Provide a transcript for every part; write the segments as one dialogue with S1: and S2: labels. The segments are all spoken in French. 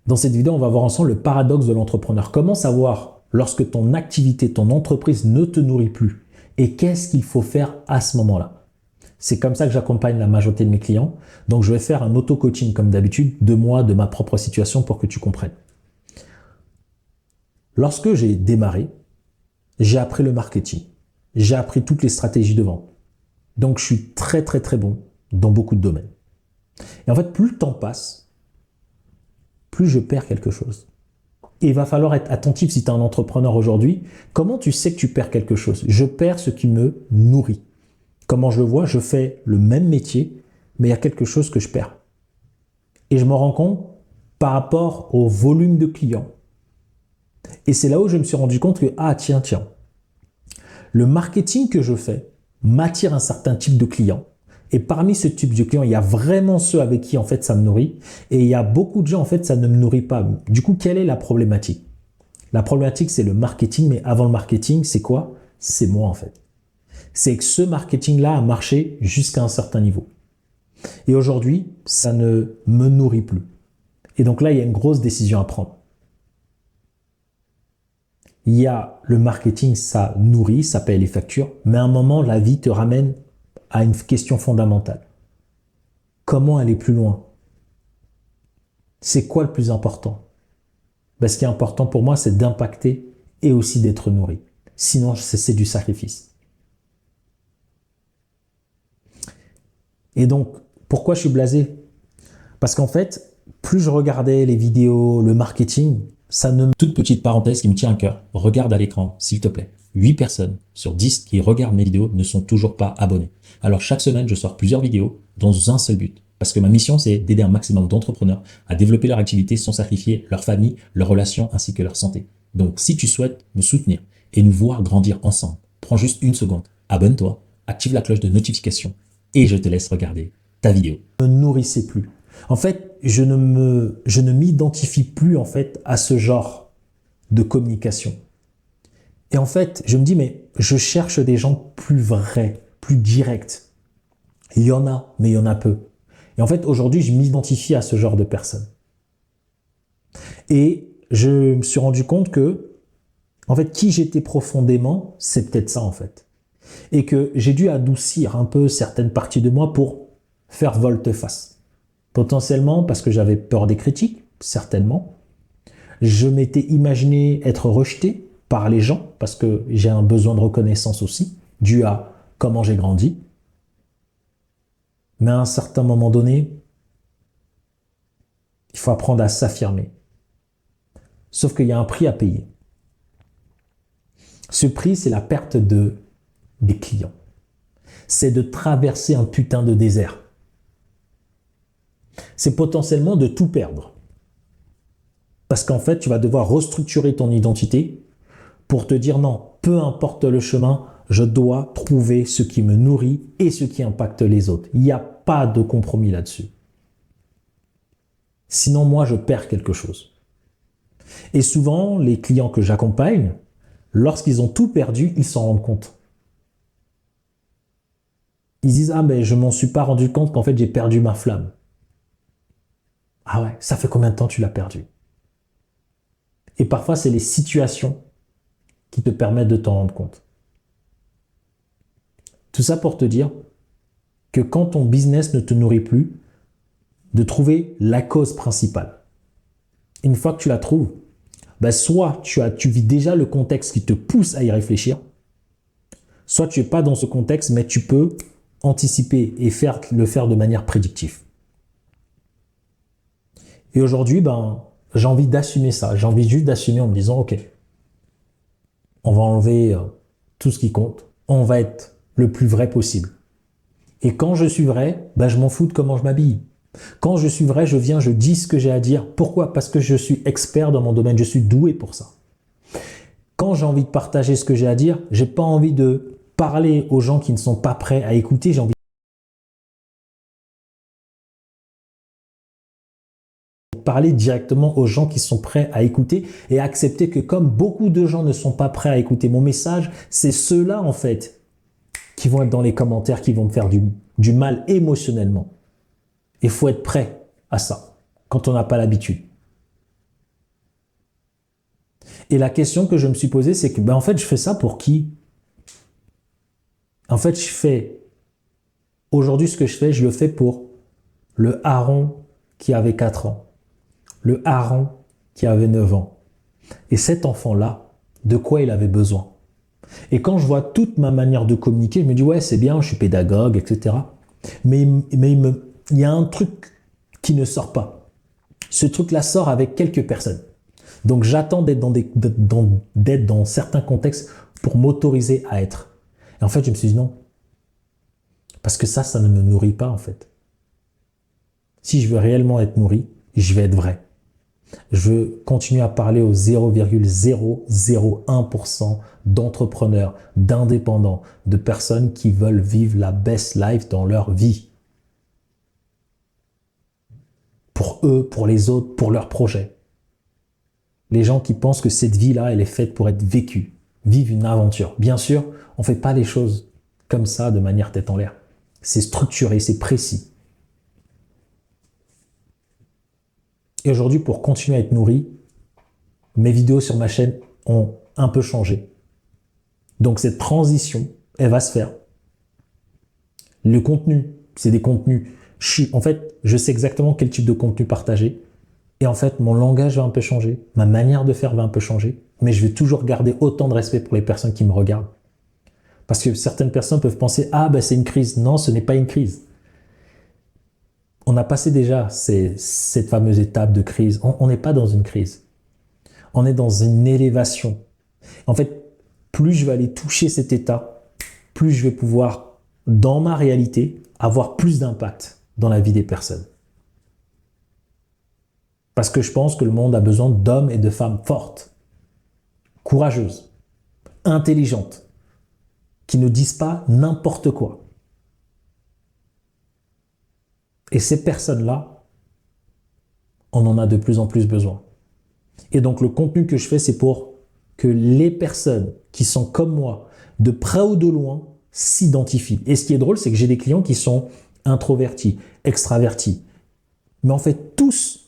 S1: Dans cette vidéo, on va voir ensemble le paradoxe de l'entrepreneur. Comment savoir lorsque ton activité, ton entreprise ne te nourrit plus et qu'est-ce qu'il faut faire à ce moment-là? C'est comme ça que j'accompagne la majorité de mes clients. Donc, je vais faire un auto-coaching comme d'habitude de moi, de ma propre situation pour que tu comprennes. Lorsque j'ai démarré, j'ai appris le marketing. J'ai appris toutes les stratégies de vente. Donc, je suis très bon dans beaucoup de domaines. Et en fait, plus le temps passe, plus je perds quelque chose. Et il va falloir être attentif si tu es un entrepreneur aujourd'hui. Comment tu sais que tu perds quelque chose? Je perds ce qui me nourrit. Comment je le vois? Je fais le même métier, mais il y a quelque chose que je perds. Et je me rends compte par rapport au volume de clients. Et c'est là où je me suis rendu compte que, tiens, le marketing que je fais m'attire un certain type de clients. Et parmi ce type de clients, il y a vraiment ceux avec qui, en fait, ça me nourrit. Et il y a beaucoup de gens, en fait, ça ne me nourrit pas. Du coup, quelle est la problématique? La problématique, c'est le marketing. Mais avant le marketing, c'est quoi? C'est moi, en fait. C'est que ce marketing-là a marché jusqu'à un certain niveau. Et aujourd'hui, ça ne me nourrit plus. Et donc là, il y a une grosse décision à prendre. Il y a le marketing, ça nourrit, ça paye les factures, mais à un moment, la vie te ramène à une question fondamentale. Comment aller plus loin? C'est quoi le plus important? Ce qui est important pour moi, c'est d'impacter et aussi d'être nourri. Sinon, c'est du sacrifice. Et donc, pourquoi je suis blasé? Parce qu'en fait, plus je regardais les vidéos, le marketing, ça ne... Toute petite parenthèse qui me tient à cœur, regarde à l'écran, s'il te plaît. 8 personnes sur 10 qui regardent mes vidéos ne sont toujours pas abonnés. Alors chaque semaine, je sors plusieurs vidéos dans un seul but. Parce que ma mission, c'est d'aider un maximum d'entrepreneurs à développer leur activité sans sacrifier leur famille, leurs relations ainsi que leur santé. Donc si tu souhaites me soutenir et nous voir grandir ensemble, prends juste une seconde, abonne-toi, active la cloche de notification et je te laisse regarder ta vidéo. Ne me nourrissez plus. En fait, je ne m'identifie plus en fait à ce genre de communication. Et en fait, je me dis, mais je cherche des gens plus vrais, plus directs. Il y en a, mais il y en a peu. Et en fait, aujourd'hui, je m'identifie à ce genre de personnes. Et je me suis rendu compte que, en fait, qui j'étais profondément, c'est peut-être ça, en fait. Et que j'ai dû adoucir un peu certaines parties de moi pour faire volte-face. Potentiellement parce que j'avais peur des critiques, certainement. Je m'étais imaginé être rejeté par les gens parce que j'ai un besoin de reconnaissance aussi, dû à comment j'ai grandi. Mais à un certain moment donné, il faut apprendre à s'affirmer. Sauf qu'il y a un prix à payer. Ce prix, c'est la perte des clients. C'est de traverser un putain de désert. C'est potentiellement de tout perdre. Parce qu'en fait, tu vas devoir restructurer ton identité pour te dire non, peu importe le chemin, je dois trouver ce qui me nourrit et ce qui impacte les autres. Il n'y a pas de compromis là-dessus. Sinon, moi, je perds quelque chose. Et souvent, les clients que j'accompagne, lorsqu'ils ont tout perdu, ils s'en rendent compte. Ils disent, mais je m'en suis pas rendu compte qu'en fait, j'ai perdu ma flamme. Ah ouais, ça fait combien de temps tu l'as perdu? Et parfois, c'est les situations qui te permettent de t'en rendre compte. Tout ça pour te dire que quand ton business ne te nourrit plus, de trouver la cause principale. Une fois que tu la trouves, soit tu vis déjà le contexte qui te pousse à y réfléchir, soit tu n'es pas dans ce contexte, mais tu peux anticiper et le faire de manière prédictive. Et aujourd'hui, j'ai envie d'assumer ça. J'ai envie juste d'assumer en me disant, ok, on va enlever tout ce qui compte. On va être le plus vrai possible. Et quand je suis vrai, je m'en fous de comment je m'habille. Quand je suis vrai, je viens, je dis ce que j'ai à dire. Pourquoi? Parce que je suis expert dans mon domaine, je suis doué pour ça. Quand j'ai envie de partager ce que j'ai à dire, j'ai pas envie de parler aux gens qui ne sont pas prêts à écouter, j'ai envie de parler directement aux gens qui sont prêts à écouter et accepter que comme beaucoup de gens ne sont pas prêts à écouter mon message, c'est ceux-là en fait qui vont être dans les commentaires, qui vont me faire du mal émotionnellement. Il faut être prêt à ça quand on n'a pas l'habitude. Et la question que je me suis posée, c'est que, en fait, je fais ça pour qui? En fait, aujourd'hui, ce que je fais, je le fais pour le Aaron qui avait 4 ans, le Aaron qui avait 9 ans. Et cet enfant-là, de quoi il avait besoin? Et quand je vois toute ma manière de communiquer, je me dis, ouais, c'est bien, je suis pédagogue, etc. Mais il y a un truc qui ne sort pas. Ce truc-là sort avec quelques personnes. Donc j'attends d'être dans certains contextes pour m'autoriser à être. Et en fait, je me suis dit non. Parce que ça ne me nourrit pas en fait. Si je veux réellement être nourri, je vais être vrai. Je veux continuer à parler aux 0,001% d'entrepreneurs, d'indépendants, de personnes qui veulent vivre la best life dans leur vie. Pour eux, pour les autres, pour leurs projets. Les gens qui pensent que cette vie-là, elle est faite pour être vécue, vivre une aventure. Bien sûr, on ne fait pas les choses comme ça de manière tête en l'air. C'est structuré, c'est précis. Et aujourd'hui, pour continuer à être nourri, mes vidéos sur ma chaîne ont un peu changé. Donc cette transition, elle va se faire. Le contenu, c'est des contenus. En fait, je sais exactement quel type de contenu partager. Et en fait, mon langage va un peu changer, ma manière de faire va un peu changer, mais je vais toujours garder autant de respect pour les personnes qui me regardent. Parce que certaines personnes peuvent penser « Ah, ben c'est une crise ». Non, ce n'est pas une crise. On a passé déjà cette fameuse étape de crise. On n'est pas dans une crise. On est dans une élévation. En fait, plus je vais aller toucher cet état, plus je vais pouvoir, dans ma réalité, avoir plus d'impact dans la vie des personnes. Parce que je pense que le monde a besoin d'hommes et de femmes fortes, courageuses, intelligentes, qui ne disent pas n'importe quoi. Et ces personnes-là, on en a de plus en plus besoin. Et donc le contenu que je fais, c'est pour que les personnes qui sont comme moi, de près ou de loin, s'identifient. Et ce qui est drôle, c'est que j'ai des clients qui sont introvertis, extravertis. Mais en fait, tous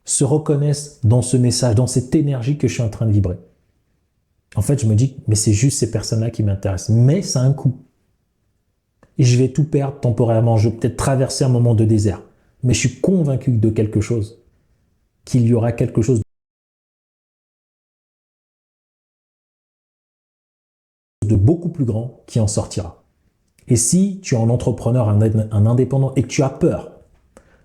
S1: se reconnaissent dans ce message, dans cette énergie que je suis en train de vibrer. En fait, je me dis, mais c'est juste ces personnes-là qui m'intéressent. Mais ça a un coût. Et je vais tout perdre temporairement. Je vais peut-être traverser un moment de désert. Mais je suis convaincu de quelque chose, qu'il y aura quelque chose de beaucoup plus grand qui en sortira. Et si tu es un entrepreneur, un indépendant, et que tu as peur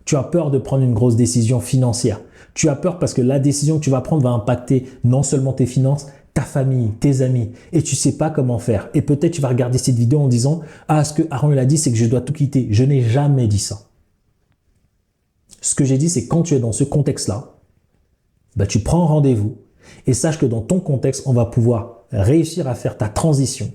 S1: de prendre une grosse décision financière, tu as peur parce que la décision que tu vas prendre va impacter non seulement tes finances, ta famille, tes amis, et tu ne sais pas comment faire. Et peut-être tu vas regarder cette vidéo en disant « Ah, ce que Aaron il a dit, c'est que je dois tout quitter. » Je n'ai jamais dit ça. Ce que j'ai dit, c'est que quand tu es dans ce contexte-là, bah, tu prends rendez-vous et sache que dans ton contexte, on va pouvoir réussir à faire ta transition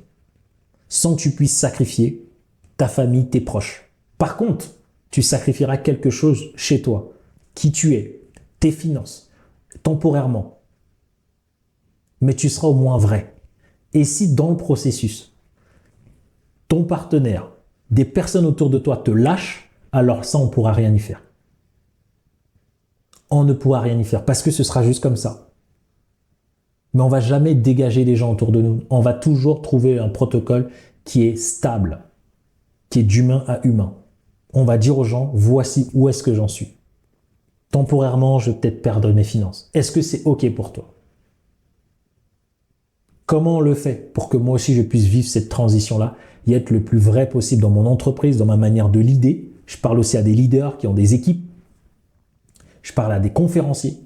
S1: sans que tu puisses sacrifier ta famille, tes proches. Par contre, tu sacrifieras quelque chose chez toi, qui tu es, tes finances, temporairement. Mais tu seras au moins vrai. Et si dans le processus, ton partenaire, des personnes autour de toi te lâchent, alors ça, on ne pourra rien y faire. On ne pourra rien y faire parce que ce sera juste comme ça. Mais on ne va jamais dégager les gens autour de nous. On va toujours trouver un protocole qui est stable, qui est d'humain à humain. On va dire aux gens, voici où est-ce que j'en suis. Temporairement, je vais peut-être perdre mes finances. Est-ce que c'est OK pour toi? Comment on le fait pour que moi aussi je puisse vivre cette transition-là et être le plus vrai possible dans mon entreprise, dans ma manière de leader? Je parle aussi à des leaders qui ont des équipes. Je parle à des conférenciers,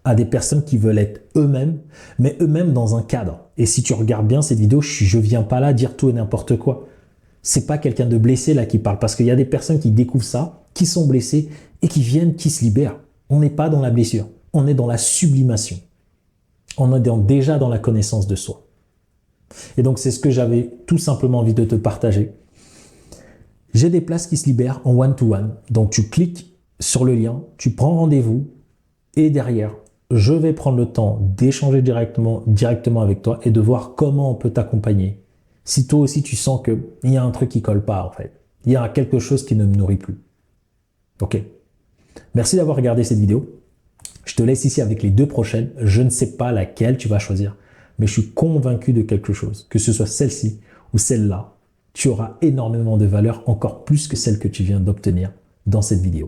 S1: à des personnes qui veulent être eux-mêmes, mais eux-mêmes dans un cadre. Et si tu regardes bien cette vidéo, je ne viens pas là dire tout et n'importe quoi. C'est pas quelqu'un de blessé là qui parle, parce qu'il y a des personnes qui découvrent ça, qui sont blessées et qui viennent, qui se libèrent. On n'est pas dans la blessure, on est dans la sublimation. On est déjà dans la connaissance de soi. Et donc c'est ce que j'avais tout simplement envie de te partager. J'ai des places qui se libèrent en one-to-one. Donc tu cliques sur le lien, tu prends rendez-vous et derrière, je vais prendre le temps d'échanger directement avec toi et de voir comment on peut t'accompagner. Si toi aussi tu sens qu'il y a un truc qui colle pas en fait, il y a quelque chose qui ne me nourrit plus. Ok. Merci d'avoir regardé cette vidéo. Je te laisse ici avec les 2 prochaines. Je ne sais pas laquelle tu vas choisir, mais je suis convaincu de quelque chose. Que ce soit celle-ci ou celle-là, tu auras énormément de valeur, encore plus que celle que tu viens d'obtenir dans cette vidéo.